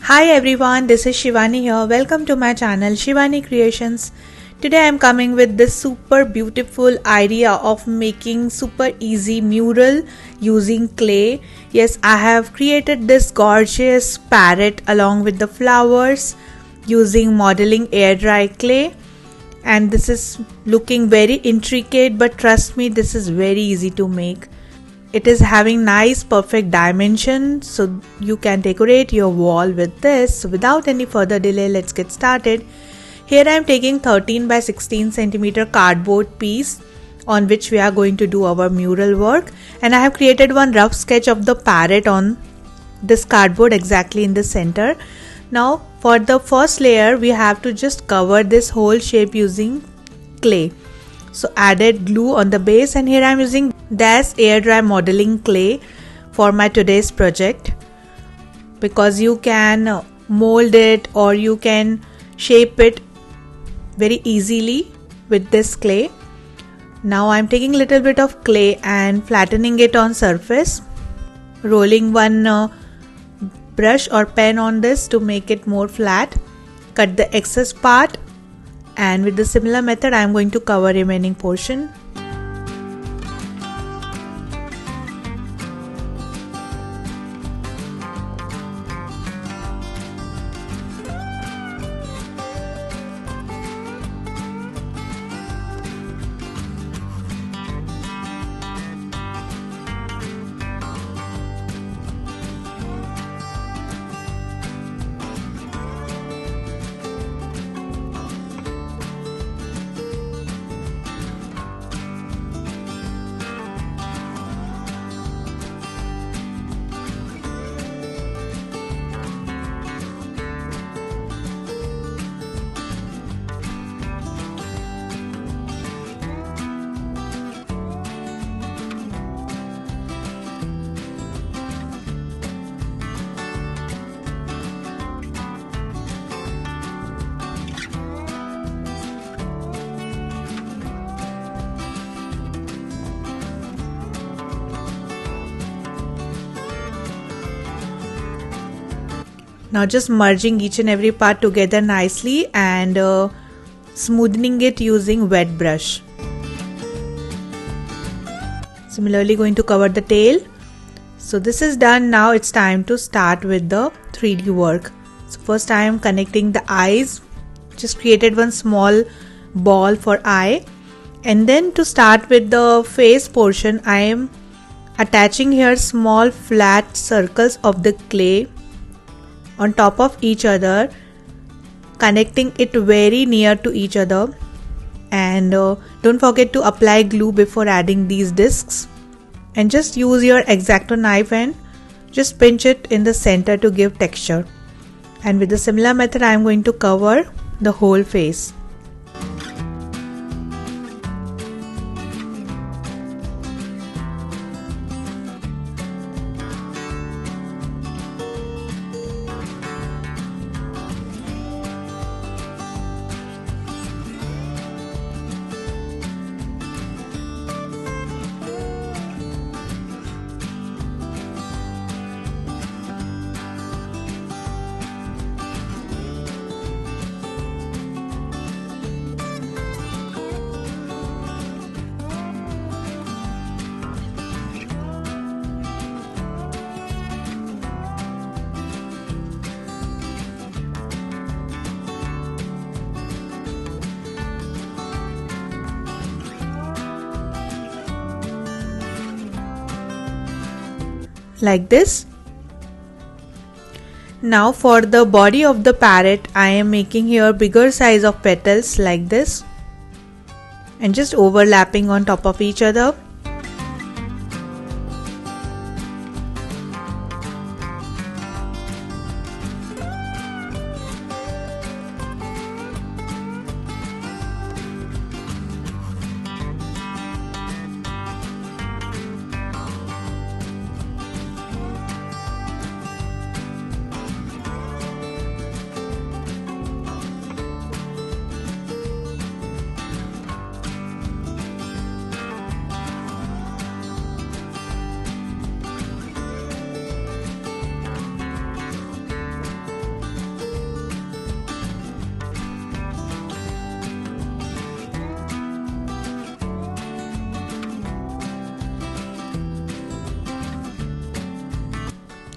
Hi everyone, this is Shivani here. Welcome to my channel Shivani Creations. Today I am coming with this super beautiful idea of making super easy mural using clay. Yes, I have created this gorgeous parrot along with the flowers using modeling air dry clay, and this is looking very intricate, but trust me, this is very easy to make. It is having nice perfect dimension, so you can decorate your wall with this. So without any further delay, let's get started. Here I am taking 13 by 16 centimeter cardboard piece on which we are going to do our mural work, and I have created one rough sketch of the parrot on this cardboard exactly in the center. Now for the first layer we have to just cover this whole shape using clay. So added glue on the base, and here I am using Dash air dry modeling clay for my today's project, because you can mold it or you can shape it very easily with this clay. Now I am taking a little bit of clay and flattening it on surface, rolling one brush or pen on this to make it more flat. Cut the excess part, and with the similar method I am going to cover remaining portion. Now just merging each and every part together nicely and smoothing it using wet brush. Similarly going to cover the tail. So this is done. Now it's time to start with the 3D work. So first I am connecting the eyes. Just created one small ball for eye, and then to start with the face portion I am attaching here small flat circles of the clay on top of each other, connecting it very near to each other, and don't forget to apply glue before adding these discs, and just use your Exacto knife and just pinch it in the center to give texture. And with the similar method I am going to cover the whole face. Like this. Now for the body of the parrot I am making here bigger size of petals like this, and just overlapping on top of each other.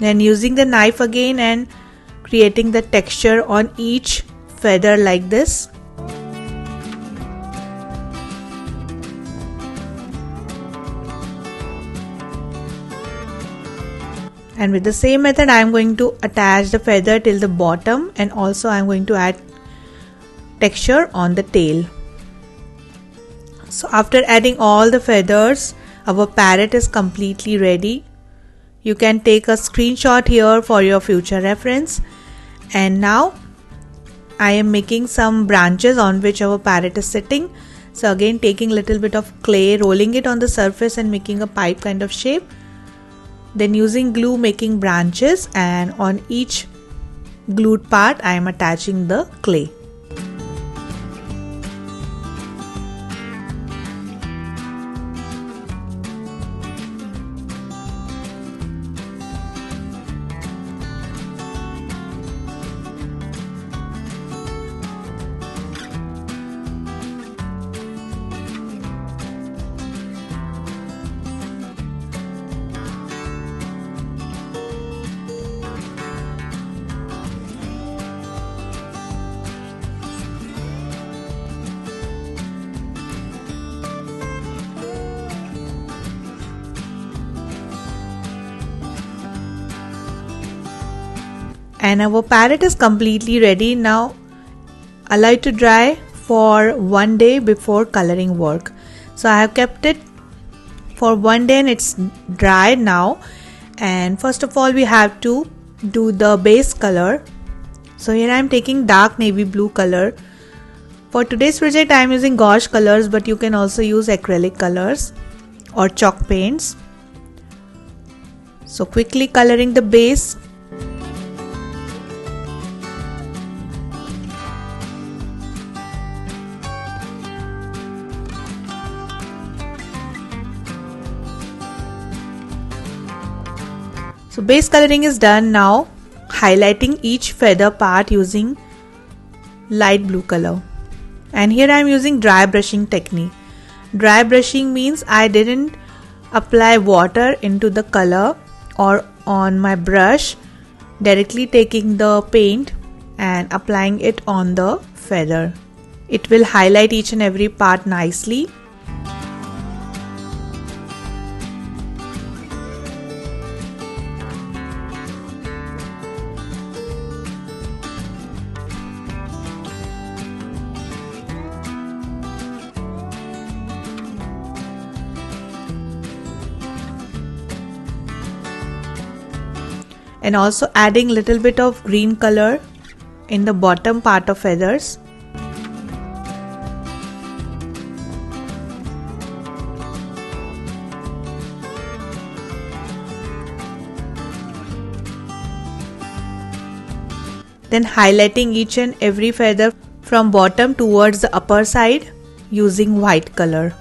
Then using the knife again and creating the texture on each feather like this. And with the same method I am going to attach the feather till the bottom, and also I am going to add texture on the tail. So after adding all the feathers, our parrot is completely ready. You can take a screenshot here for your future reference. And now I am making some branches on which our parrot is sitting. So again, taking little bit of clay, rolling it on the surface and making a pipe kind of shape. Then using glue making branches, and on each glued part I am attaching the clay. And our parrot is completely ready. Now allow it to dry for 1 day before coloring work. So I have kept it for 1 day and it's dry now. And first of all we have to do the base color. So here I am taking dark navy blue color. For today's project I am using gouache colors, but you can also use acrylic colors or chalk paints. So quickly coloring the base. So base coloring is done. Now highlighting each feather part using light blue color. And here I am using dry brushing technique. Dry brushing means I didn't apply water into the color or on my brush, directly taking the paint and applying it on the feather. It will highlight each and every part nicely. And also adding little bit of green color in the bottom part of feathers. Then highlighting each and every feather from bottom towards the upper side using white color.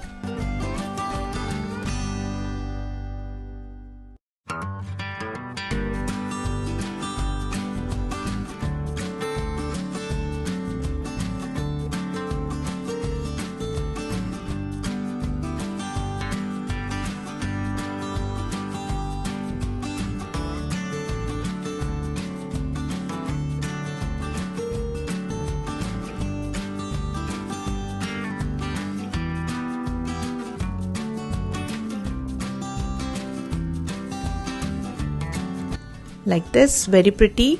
Like this, very pretty.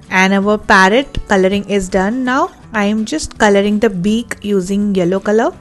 And our parrot coloring is done. Now I am just coloring the beak using yellow color.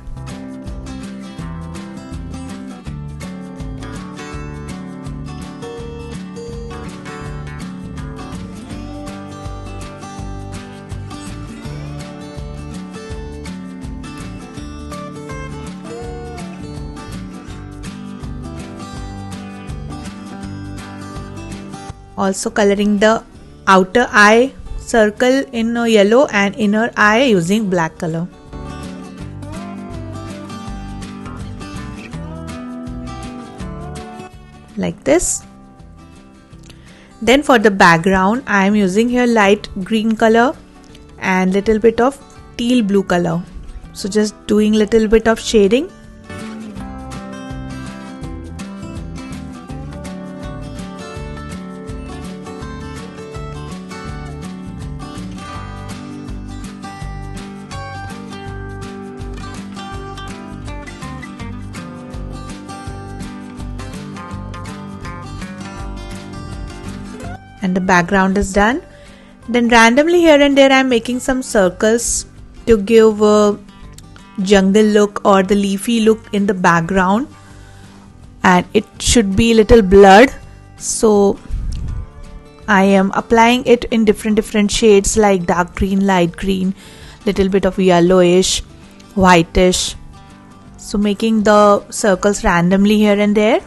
Also coloring the outer eye circle in yellow and inner eye using black color. Like this. Then for the background I am using here light green color and little bit of teal blue color. So just doing little bit of shading. and the background is done. Then randomly here and there I am making some circles to give a jungle look or the leafy look in the background, and it should be little blurred, so I am applying it in different shades like dark green, light green, little bit of yellowish, whitish, so making the circles randomly here and there.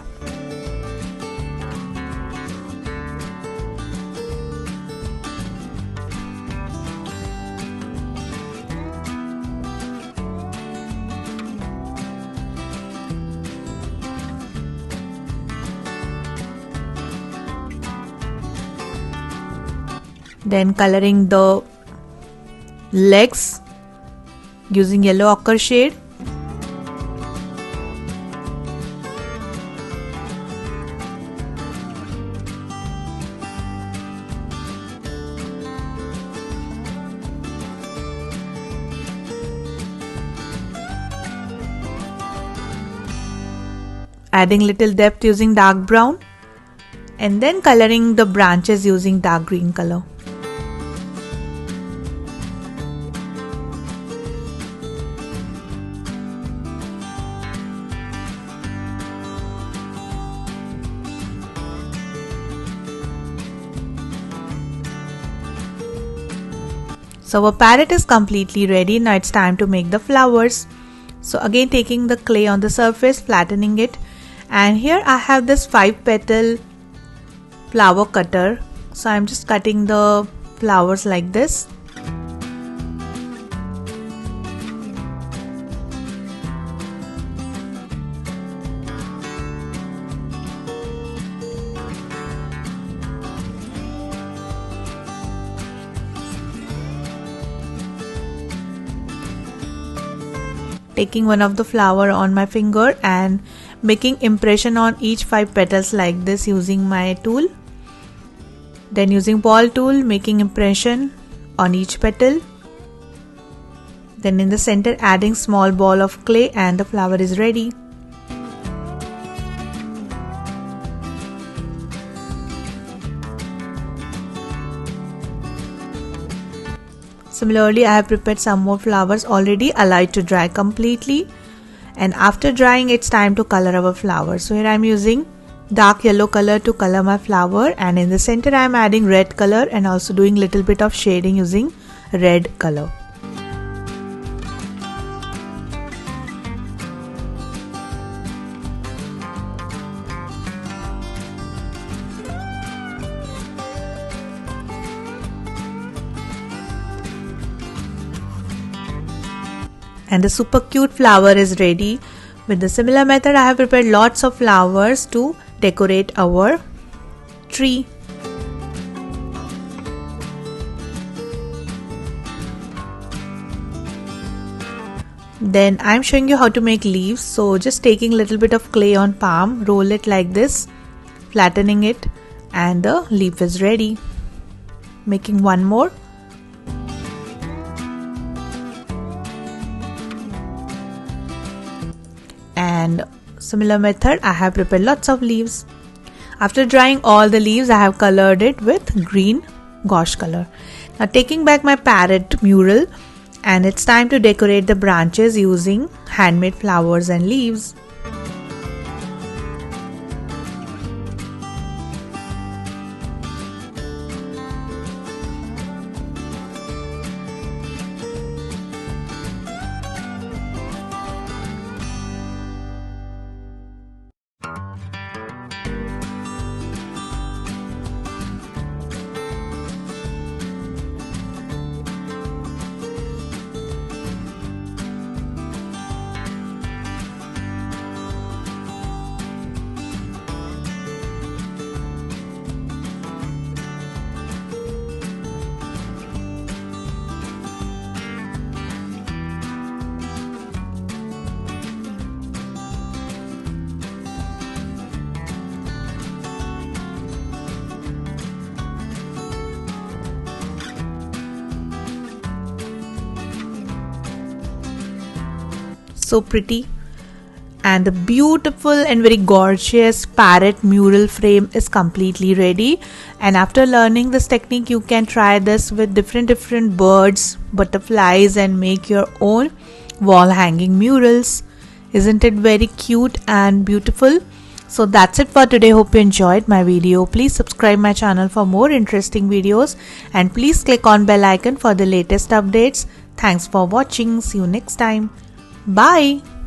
Then coloring the legs using yellow ochre shade. Adding little depth using dark brown, and then coloring the branches using dark green color. So our parrot is completely ready. Now it's time to make the flowers. So again taking the clay on the surface, flattening it, and here I have this 5-petal flower cutter. So I'm just cutting the flowers like this. Taking one of the flower on my finger and making impression on each 5 petals like this using my tool. Then using ball tool, making impression on each petal. Then in the center adding small ball of clay, and the flower is ready. Similarly, I have prepared some more flowers already allowed to dry completely, and after drying it's time to color our flowers. So here I am using dark yellow color to color my flower, and in the center I am adding red color and also doing little bit of shading using red color. And the super cute flower is ready. With the similar method, I have prepared lots of flowers to decorate our tree. Then I am showing you how to make leaves. So just taking a little bit of clay on palm, roll it like this, flattening it, and the leaf is ready. Making one more. And similar method, I have prepared lots of leaves. After drying all the leaves, I have colored it with green gouache color. Now taking back my parrot mural, and it's time to decorate the branches using handmade flowers and leaves. So pretty. and the beautiful and very gorgeous parrot mural frame is completely ready. And after learning this technique, you can try this with different birds, butterflies, and make your own wall hanging murals. Isn't it very cute and beautiful? So that's it for today. Hope you enjoyed my video. Please subscribe my channel for more interesting videos and please click on bell icon for the latest updates. Thanks for watching. See you next time. Bye.